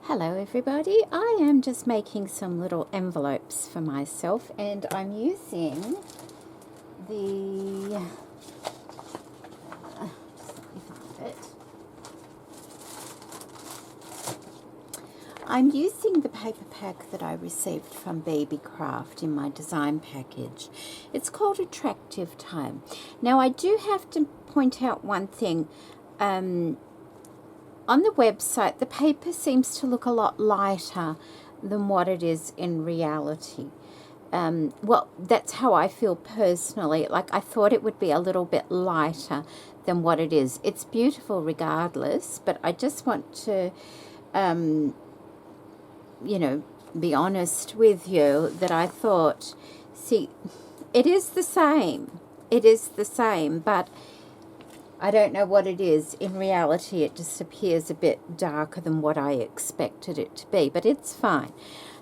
Hello everybody, I am just making some little envelopes for myself and I'm using the paper pack that I received from Beebeecraft in my design package. It's called Attractive Time. Now I do have to point out one thing. On the website, the paper seems to look a lot lighter than what it is in reality. Well, that's how I feel personally. Like, I thought it would be a little bit lighter than what it is. It's beautiful regardless, but I just want to, be honest with you that I thought, see, it is the same. It is the same, but I don't know what it is. In reality, it just appears a bit darker than what I expected it to be, but it's fine.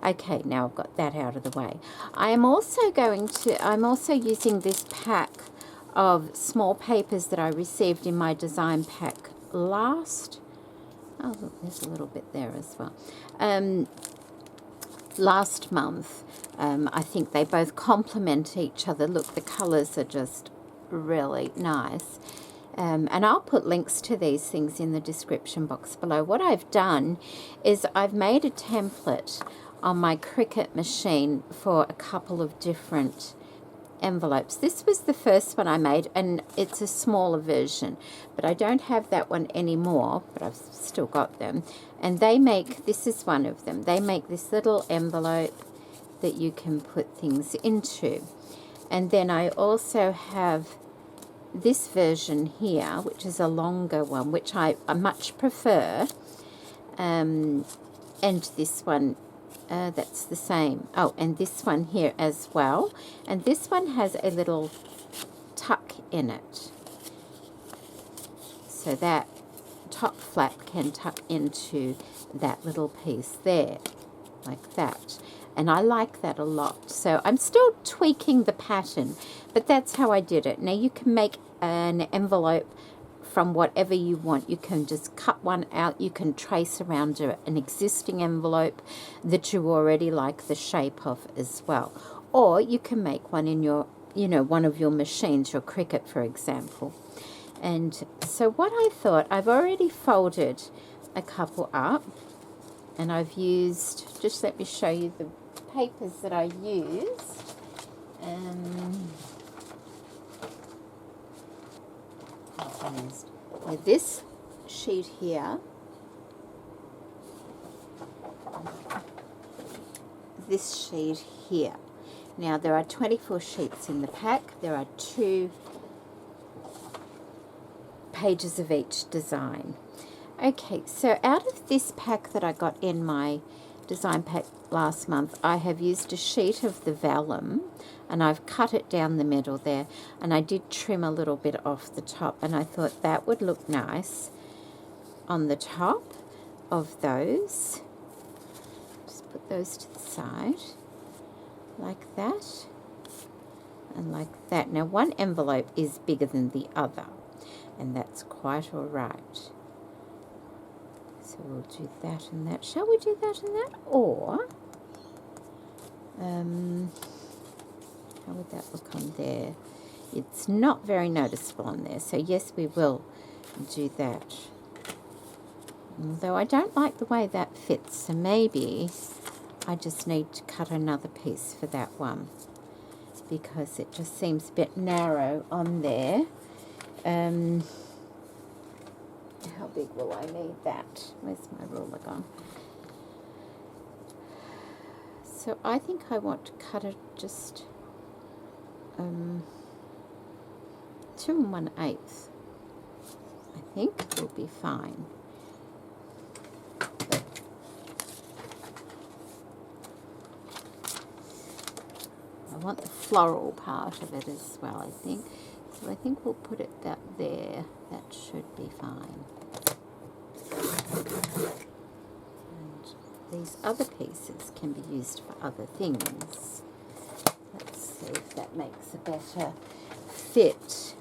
Okay, now I've got that out of the way. I'm also using this pack of small papers that I received in my design pack last. Oh, look, there's a little bit there as well. Last month. I think they both complement each other. Look, the colours are just really nice. And I'll put links to these things in the description box below. What I've done is I've made a template on my Cricut machine for a couple of different envelopes. This was the first one I made, and it's a smaller version, but I don't have that one anymore, but I've still got them. And this is one of them. They make this little envelope that you can put things into. And then I also have this version here, which is a longer one, which I much prefer, and this one, that's the same. Oh, and this one here as well, and this one has a little tuck in it, so that top flap can tuck into that little piece there, like that. And I like that a lot. So I'm still tweaking the pattern, but that's how I did it. Now you can make an envelope from whatever you want. You can just cut one out. You can trace around an existing envelope that you already like the shape of as well. Or you can make one in your, one of your machines, your Cricut, for example. And so what I thought, I've already folded a couple up, and I've used, just let me show you the papers that I used. This sheet here, this sheet here. Now there are 24 sheets in the pack. There are 2 pages of each design. Okay, so out of this pack that I got in my design pack last month, I have used a sheet of the vellum, and I've cut it down the middle there, and I did trim a little bit off the top, and I thought that would look nice on the top of those. Just put those to the side like that and like that. Now one envelope is bigger than the other, and that's quite all right. So we'll do that and that. Shall we do that and that? Or, how would that look on there? It's not very noticeable on there. So yes, we will do that. Although I don't like the way that fits. So maybe I just need to cut another piece for that one, because it just seems a bit narrow on there. How big will I need that? Where's my ruler gone? So I think I want to cut it just 2 1/8. I think will be fine. I want the floral part of it as well, I think. So I think we'll put it there. That should be fine. And these other pieces can be used for other things. Let's see if that makes a better fit.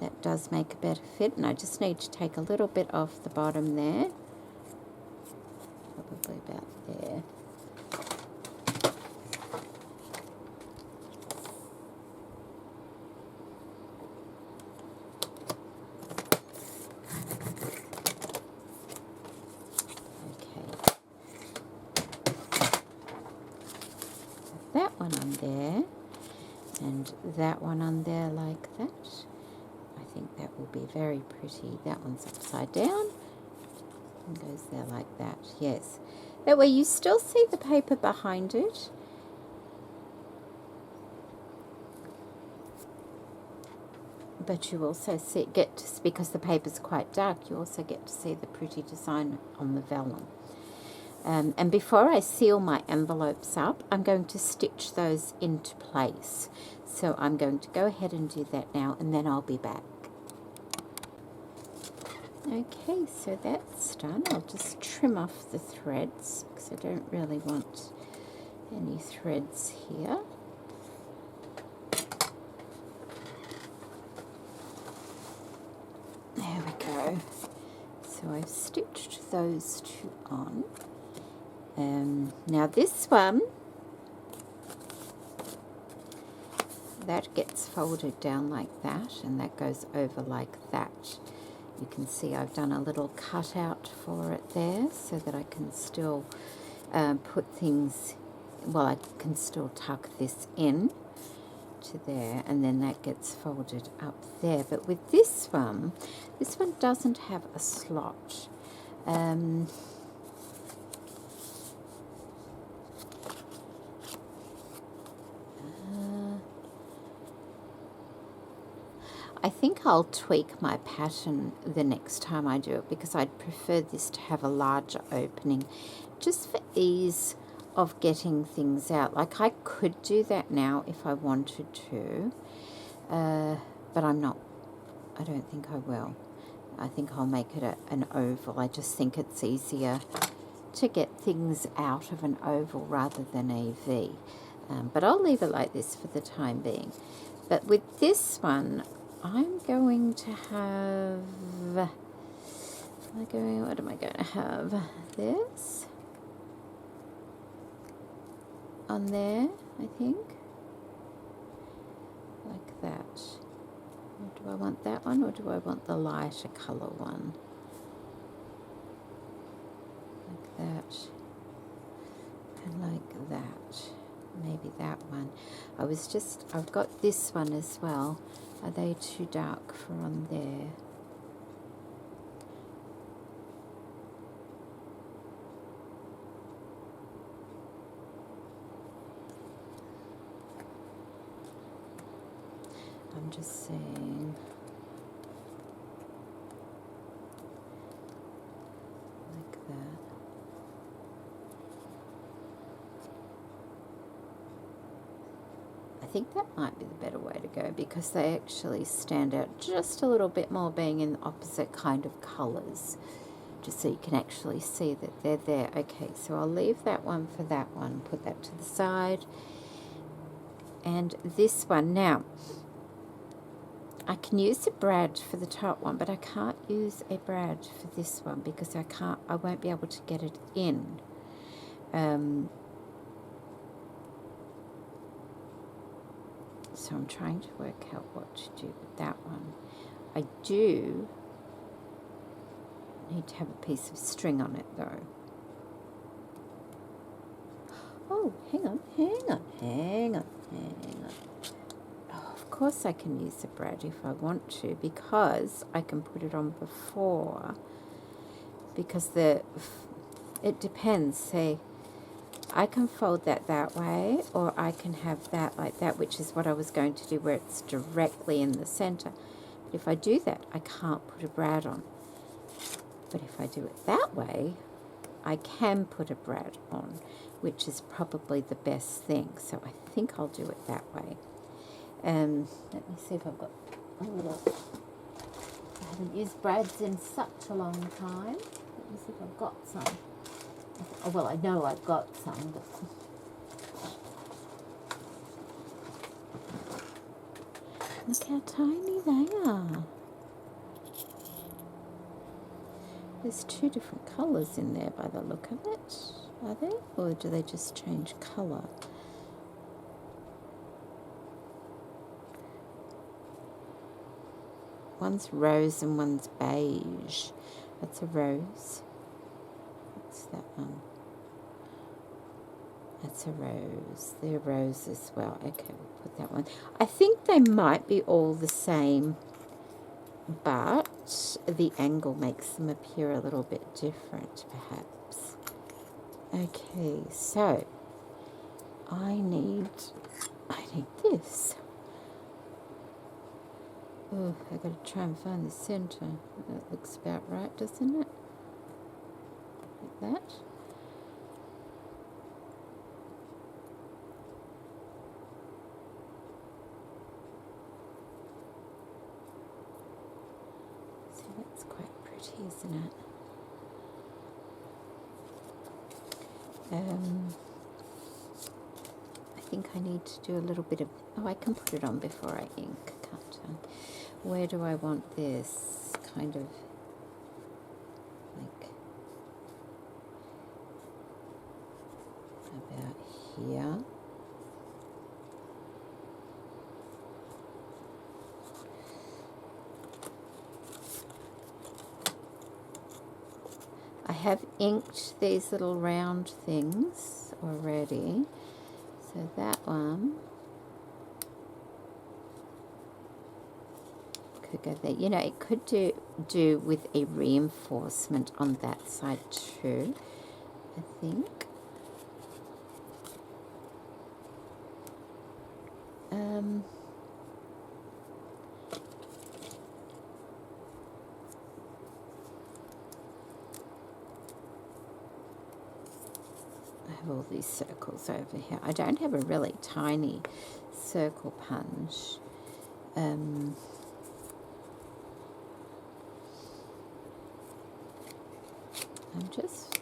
That does make a better fit, and I just need to take a little bit off the bottom there. probably about there. That one on there and that one on there like that. I think that will be very pretty. That one's upside down and goes there like that. Yes, that way you still see the paper behind it, but you also because the paper's quite dark, you also get to see the pretty design on the vellum. And before I seal my envelopes up, I'm going to stitch those into place. So I'm going to go ahead and do that now, and then I'll be back. Okay, so that's done. I'll just trim off the threads because I don't really want any threads here. There we go. So I've stitched those two on. Now this one, that gets folded down like that, and that goes over like that. You can see I've done a little cutout for it there so that I can still put things, well, I can still tuck this in to there, and then that gets folded up there. But with this one doesn't have a slot. I think I'll tweak my pattern the next time I do it, because I'd prefer this to have a larger opening just for ease of getting things out. Like I could do that now if I wanted to, but I don't think I will. I think I'll make it an oval. I just think it's easier to get things out of an oval rather than a V. But I'll leave it like this for the time being. But with this one, I'm going to have, what am I going to have? This on there, I think, like that. Do I want that one, or do I want the lighter colour one? Like that, and like that. Maybe that one. I've got this one as well. Are they too dark for on there? I'm just saying. Like that. I think that might be the better way to go, because they actually stand out just a little bit more being in opposite kind of colours, just so you can actually see that they're there. Okay, so I'll leave that one for that one, put that to the side. And this one, now I can use a brad for the top one, but I can't use a brad for this one because I won't be able to get it in. So I'm trying to work out what to do with that one. I do need to have a piece of string on it though. Oh, hang on. Oh, of course I can use a brad if I want to, because I can put it on before, because it depends. Say, I can fold that way, or I can have that like that, which is what I was going to do, where it's directly in the center. But if I do that, I can't put a brad on. But if I do it that way, I can put a brad on, which is probably the best thing. So I think I'll do it that way. Let me see if I've got a little... I haven't used brads in such a long time. Let me see if I've got some. Oh, well, I know I've got some, but... Look how tiny they are. There's two different colours in there by the look of it, are they? Or do they just change colour? One's rose and one's beige. That's a rose. What's that one? That's a rose. They're rose as well. Okay, we'll put that one. I think they might be all the same, but the angle makes them appear a little bit different, perhaps. Okay, so I need this. Oh, I got to try and find the center. That looks about right, doesn't it? Like that. So that's quite pretty, isn't it? I think I need to do a little bit of... Oh, I can put it on before I ink, can't I? Where do I want this? Kind of like about here. I have inked these little round things already. So that one could go there. You know, it could do with a reinforcement on that side too, I think. I have all these circles over here. I don't have a really tiny circle punch. I'm just...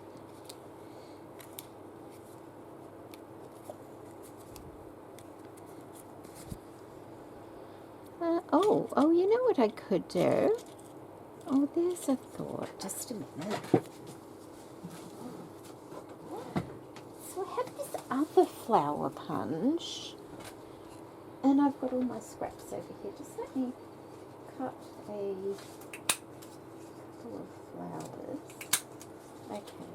oh, you know what I could do? Oh, there's a thought. Just a minute. So I have this other flower punch, and I've got all my scraps over here. Just let me cut a couple of flowers. Okay.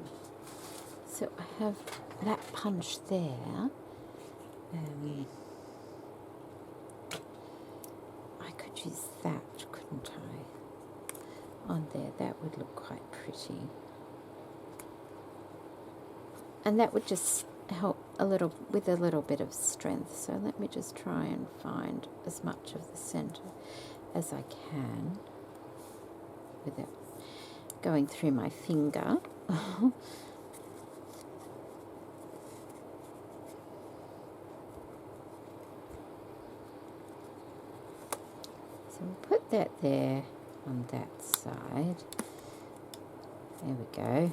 So I have that punch there. I could use that, couldn't I? On there, that would look quite pretty. And that would just help a little with a little bit of strength. So let me just try and find as much of the center as I can without going through my finger. So we'll put that there on that side. There we go.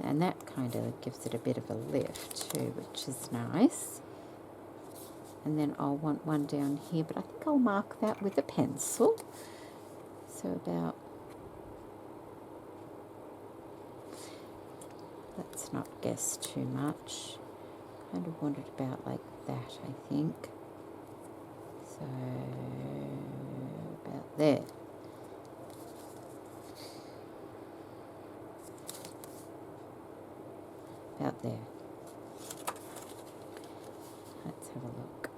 And that kind of gives it a bit of a lift too, which is nice. And then I'll want one down here, but I think I'll mark that with a pencil. So about... Let's not guess too much. Kind of want it about like that, I think. So about there. About there. Let's have a look.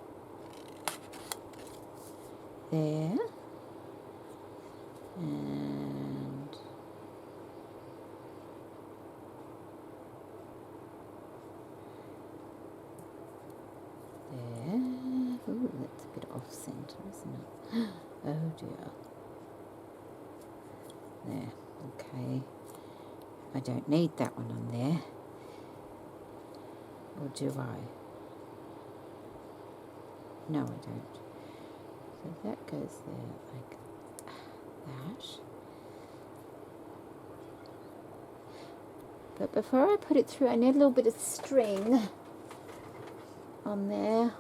There. And there. Ooh, that's a bit off center, isn't it? Oh dear. There. Okay. I don't need that one on there. Or do I? No, I don't. So that goes there like that. But before I put it through, I need a little bit of string on there.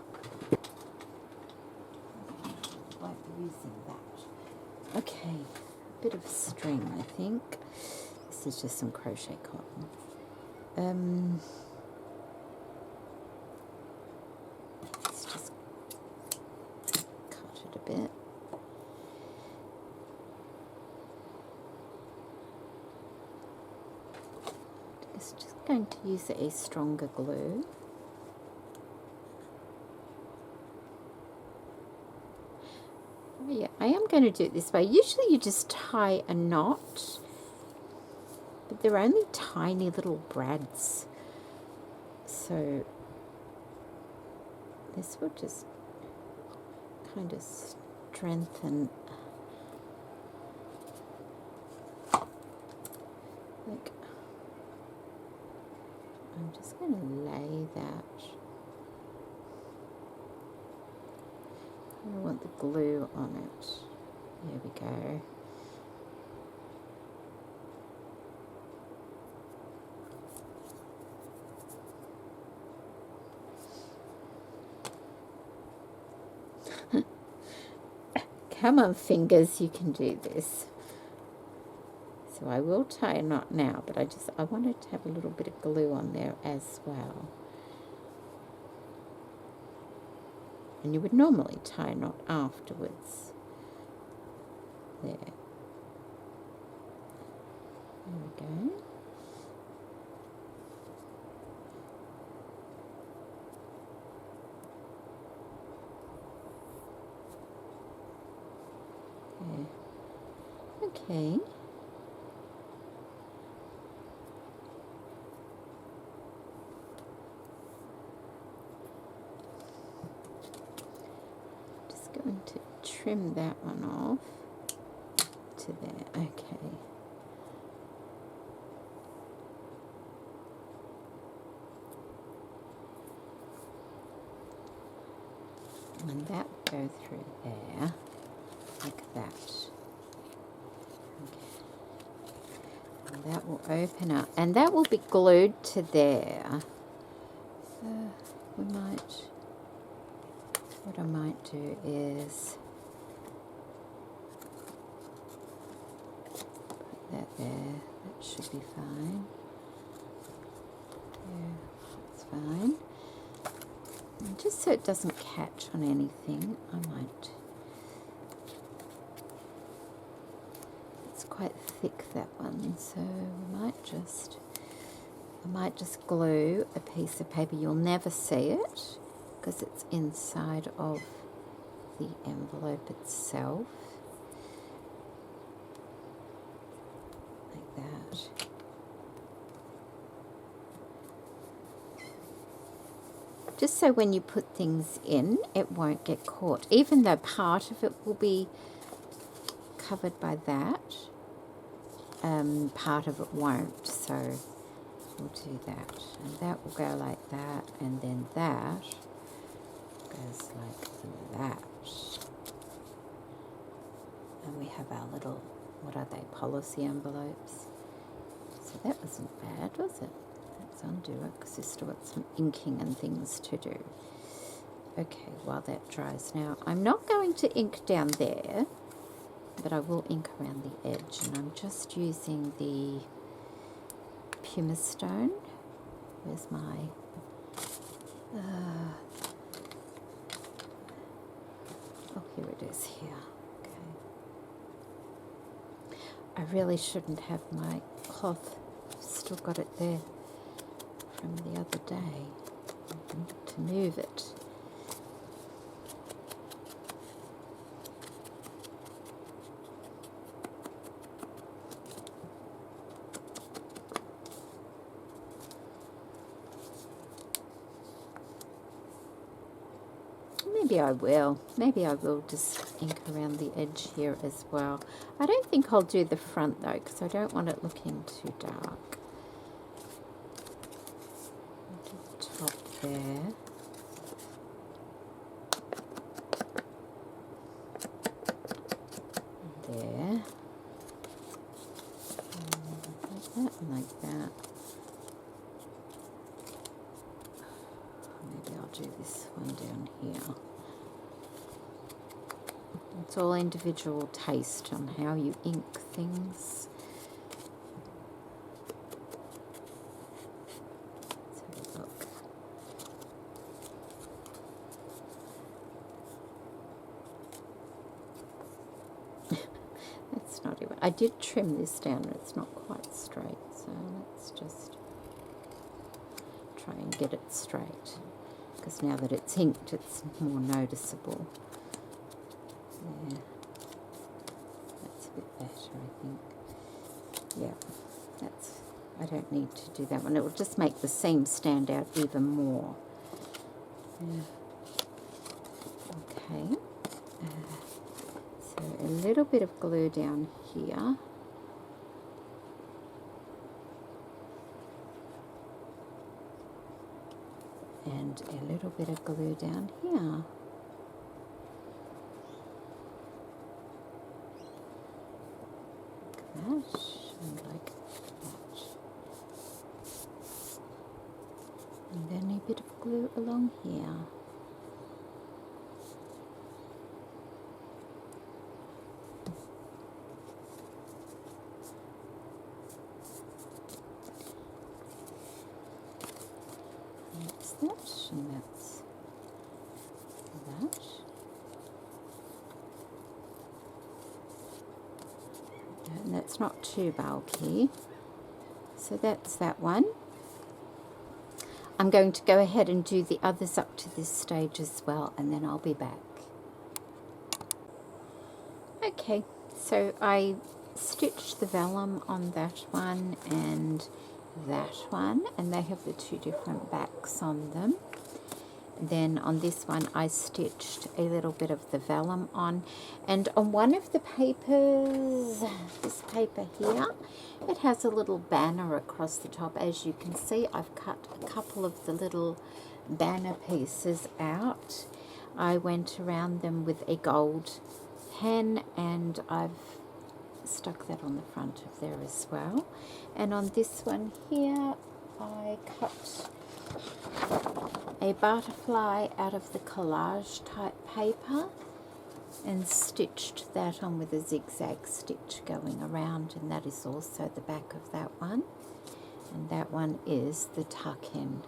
I won't be using that. Okay, a bit of string, I think. this is just some crochet cotton. Let's just cut it a bit. Just going to use a stronger glue. Yeah, I am going to do it this way. Usually you just tie a knot, but they're only tiny little brads. So this will just kind of strengthen. Like, I'm just going to lay that. I want the glue on it. There we go. Come on, fingers, you can do this. So I will tie a knot now, but I wanted to have a little bit of glue on there as well. And you would normally tie a knot afterwards. There. There we go. There. Okay. Going to trim that one off to there. Okay. And that will go through there like that. Okay. And that will open up, and that will be glued to there. So we might. What I might do is put that there. That should be fine. Yeah, that's fine. And just so it doesn't catch on anything, I might. It's quite thick, that one, so we might just. I might just glue a piece of paper. You'll never see it, because it's inside of the envelope itself, like that. Just so when you put things in, it won't get caught, even though part of it will be covered by that, part of it won't, so we'll do that, and that will go like that, and then that goes like that. And we have our little, what are they, policy envelopes. So that wasn't bad, was it? Let's undo it, because we've still got some inking and things to do. Okay, while that dries now, I'm not going to ink down there, but I will ink around the edge, and I'm just using the pumice stone. Where's my oh, here it is, here. Okay. I really shouldn't have my cloth. Still got it there from the other day. I need to move it. Maybe I will. Maybe I will just ink around the edge here as well. I don't think I'll do the front though, because I don't want it looking too dark. Do the top there. And there. And like that and like that. Maybe I'll do this one down here. It's all individual taste on how you ink things. I did trim this down, it's not quite straight, so let's just try and get it straight, because now that it's inked it's more noticeable. There, that's a bit better, I think. Yeah, that's, I don't need to do that one, it will just make the seam stand out even more. Yeah. Okay, so a little bit of glue down here. And a little bit of glue down here. Like that, and like that. And then a bit of glue along here. And that's that, and that's that. And that's not too bulky. So that's that one. I'm going to go ahead and do the others up to this stage as well, and then I'll be back. Okay, so I stitched the vellum on that one and that one, and they have the two different backs on them. Then on this one I stitched a little bit of the vellum on, and on one of the papers, this paper here, it has a little banner across the top. As you can see, I've cut a couple of the little banner pieces out. I went around them with a gold pen and I've stuck that on the front of there as well. And on this one here I cut a butterfly out of the collage type paper and stitched that on with a zigzag stitch going around, and that is also the back of that one, and that one is the tuck-in.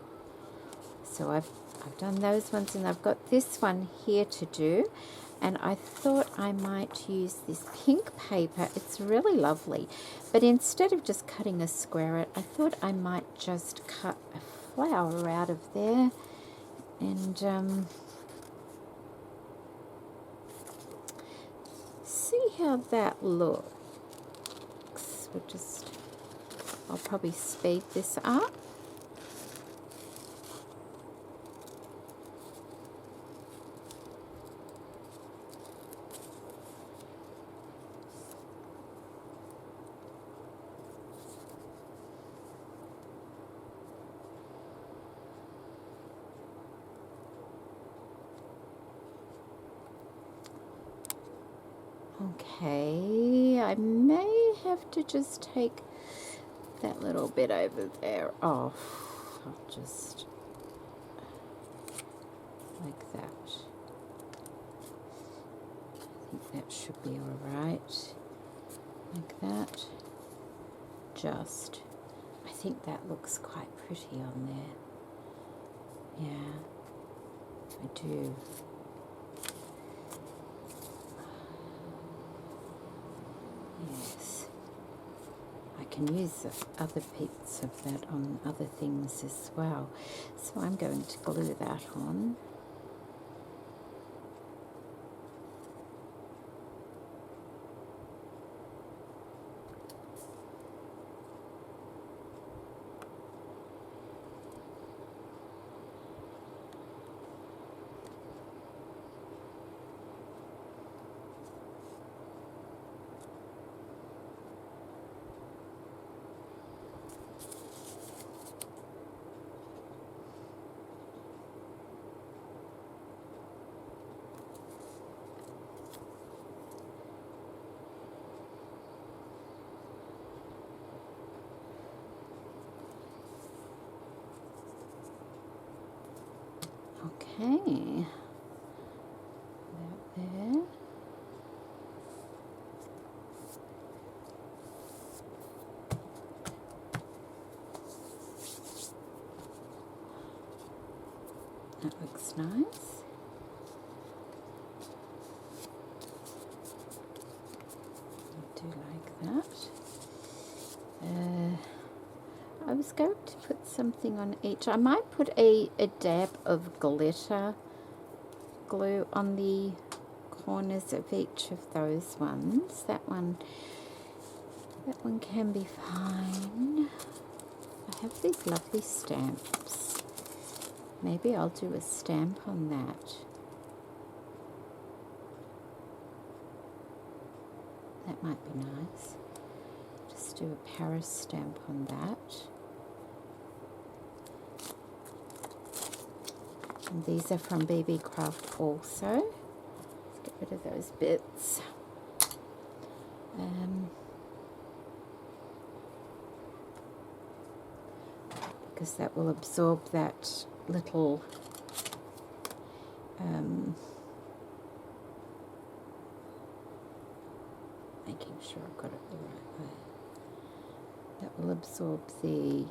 So I've done those ones, and I've got this one here to do, and I thought I might use this pink paper. It's really lovely, but instead of just cutting a square, I thought I might just cut a flower out of there and see how that looks. I'll probably speed this up. Okay, I may have to just take that little bit over there off. I'll just like that. I think that should be all right. Like that. Just, I think that looks quite pretty on there. Yeah, I do. Yes, I can use the other bits of that on other things as well. So I'm going to glue that on. Okay, that there. That looks nice. I do like that. I was going to put something on each. I might put a dab of glitter glue on the corners of each of those ones. That one can be fine. I have these lovely stamps. Maybe I'll do a stamp on that. That might be nice. Just do a Paris stamp on that. And these are from Beebeecraft also. Let's get rid of those bits. Because that will absorb that little making sure I've got it the right way. That will absorb the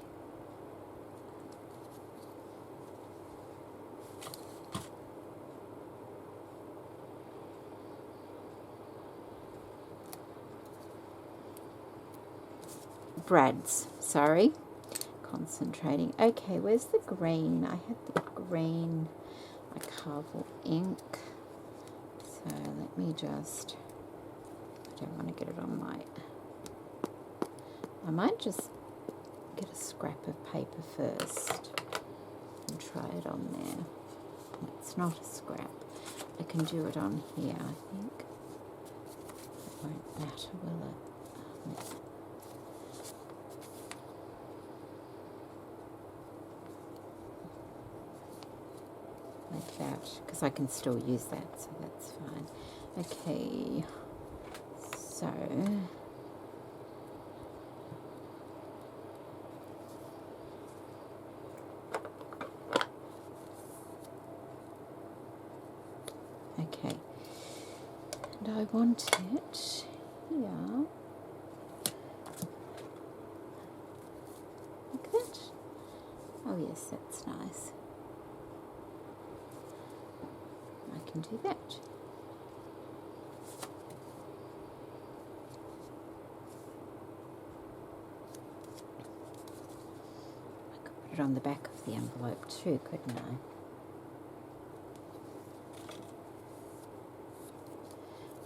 brads, sorry. Concentrating. Okay, where's the green? I had the green, my Carvel ink. So let me just, I don't want to get it on my, I might just get a scrap of paper first and try it on there. It's not a scrap. I can do it on here, I think. It won't matter, will it? Like that, because I can still use that, so that's fine. Okay, so okay, and I want it here, like that. Oh yes, that's nice. I can do that. I could put it on the back of the envelope too, couldn't I?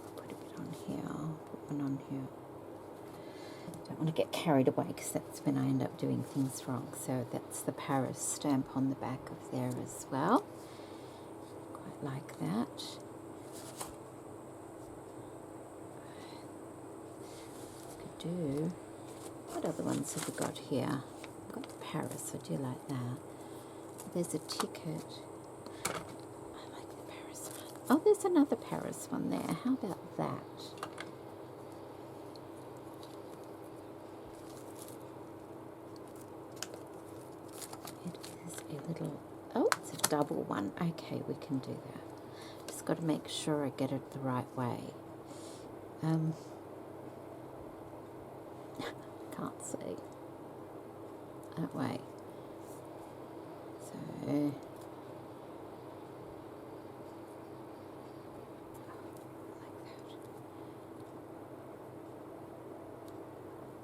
I'll put a bit on here, I'll put one on here. Don't want to get carried away because that's when I end up doing things wrong. So that's the Paris stamp on the back of there as well. Like that. Could do. What other ones have we got here? I've got the Paris. I do like that. There's a ticket. I like the Paris one. Oh, there's another Paris one there. How about that? It is a little. Oh, it's a double one. Okay, we can do that. Just got to make sure I get it the right way. Can't see. That way. So, like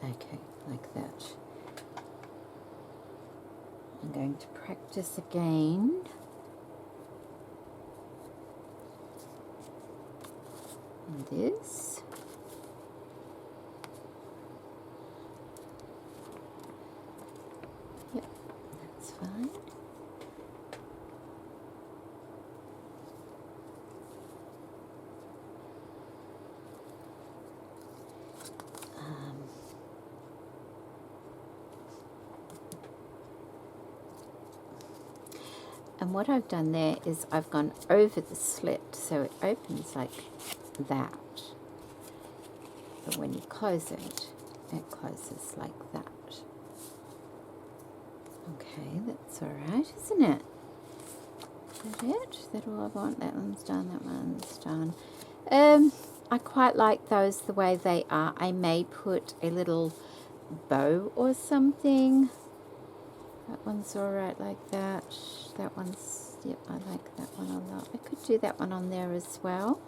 that. Okay, like that. I'm going to practice again. And this. Yep, that's fine. And what I've done there is I've gone over the slit so it opens like that. But when you close it, it closes like that. Okay, that's alright, isn't it? Is that it? Is that all I want? That one's done, that one's done. I quite like those the way they are. I may put a little bow or something. That one's alright like that. That one's, yep, I like that one a lot. I could do that one on there as well.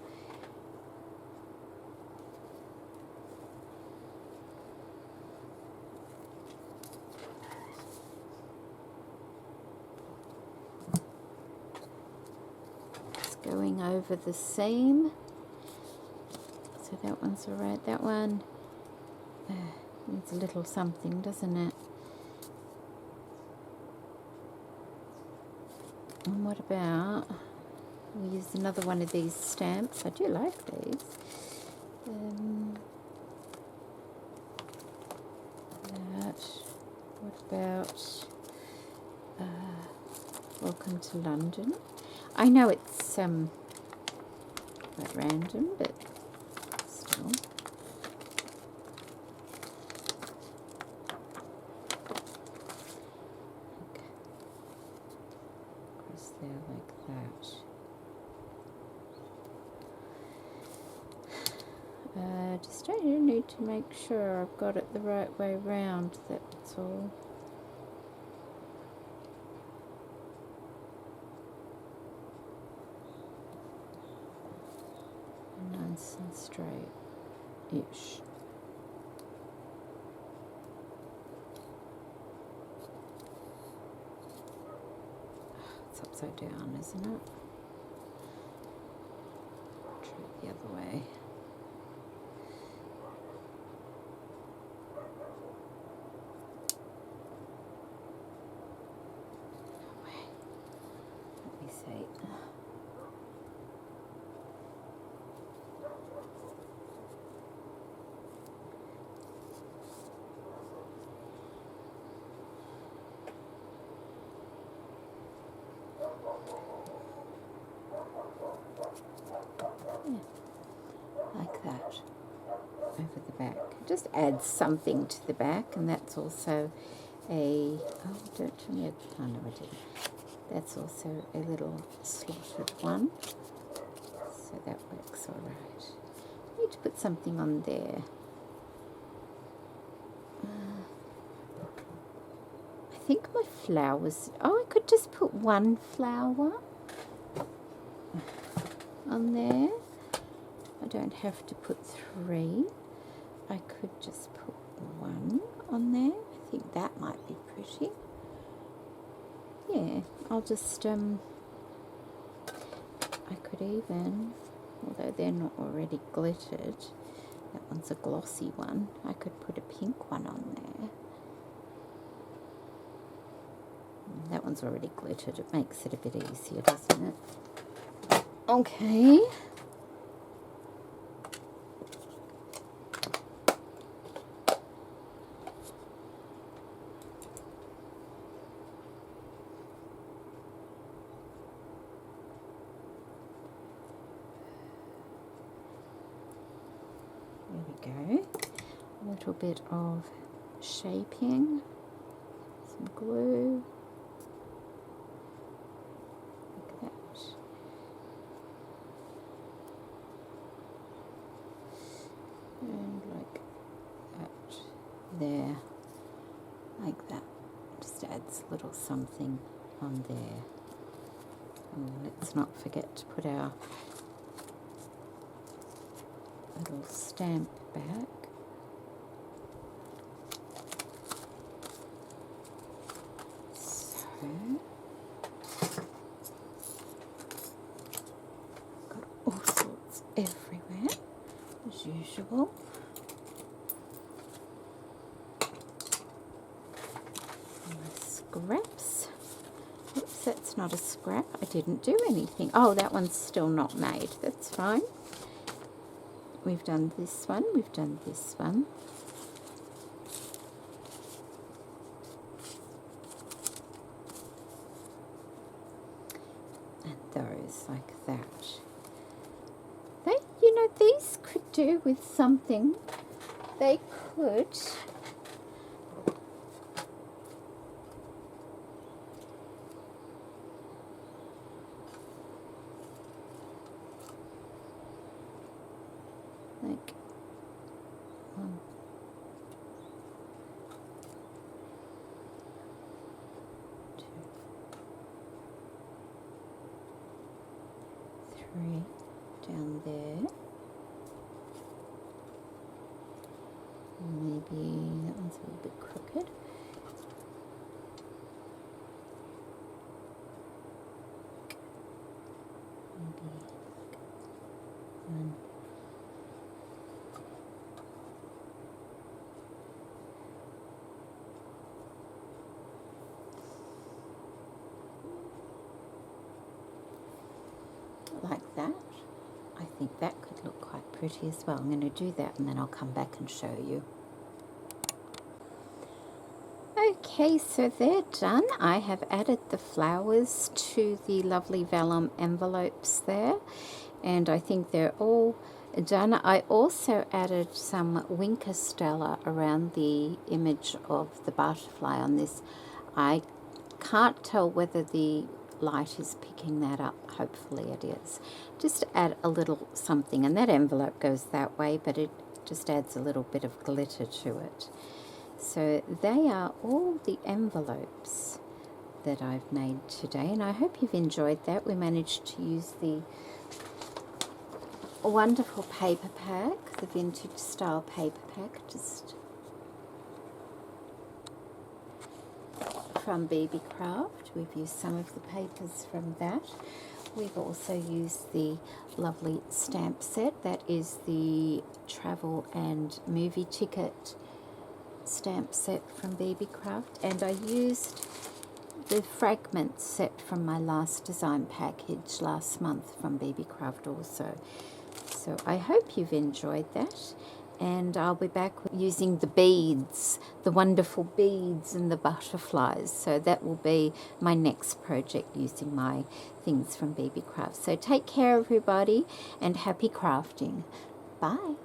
something over the seam. So that one's alright. That one needs a little something, doesn't it? And what about, we'll use another one of these stamps. I do like these. What about Welcome to London? I know it's quite random, but still. Okay. Across there like that. Just I need to make sure I've got it the right way round, that's all. Nice and straight-ish. It's upside down, isn't it? Try it the other way. Like that over the back. Just add something to the back, and that's also a, oh, don't tell me, oh no I didn't. That's also a little slotted one, so that works all right. I need to put something on there. I think my flowers, oh, I could just put one flower on there. I don't have to put 3. I could just put 1 on there. I think that might be pretty. Yeah, I'll just, I could even, although they're not already glittered, that one's a glossy one, I could put a pink one on there. That one's already glittered, it makes it a bit easier, doesn't it? Okay. There we go. A little bit of shaping, some glue, like that. And like that there, like that. Just adds a little something on there. And let's not forget to put our little stamp back. So, got all sorts everywhere, as usual. My scraps. Oops, that's not a scrap. I didn't do anything. Oh, that one's still not made. That's fine. We've done this one, we've done this one. And those like that. They, you know, these could do with something. They could. Like 1, 2, 3 down there. Maybe that one's a little bit crooked. Maybe think that could look quite pretty as well. I'm going to do that and then I'll come back and show you. Okay, so they're done. I have added the flowers to the lovely vellum envelopes there, and I think they're all done. I also added some Winker Stella around the image of the butterfly on this. I can't tell whether the light is picking that up. Hopefully it is. Just add a little something, and that envelope goes that way, but it just adds a little bit of glitter to it. So they are all the envelopes that I've made today, and I hope you've enjoyed that. We managed to use the wonderful paper pack, the vintage style paper pack, just from Beebeecraft. We've used some of the papers from that. We've also used the lovely stamp set. That is the travel and movie ticket stamp set from Beebeecraft, and I used the fragment set from my last design package last month from Beebeecraft also. So I hope you've enjoyed that, and I'll be back using the beads, the wonderful beads and the butterflies. So that will be my next project using my things from Beebeecraft. So take care everybody, and happy crafting. Bye.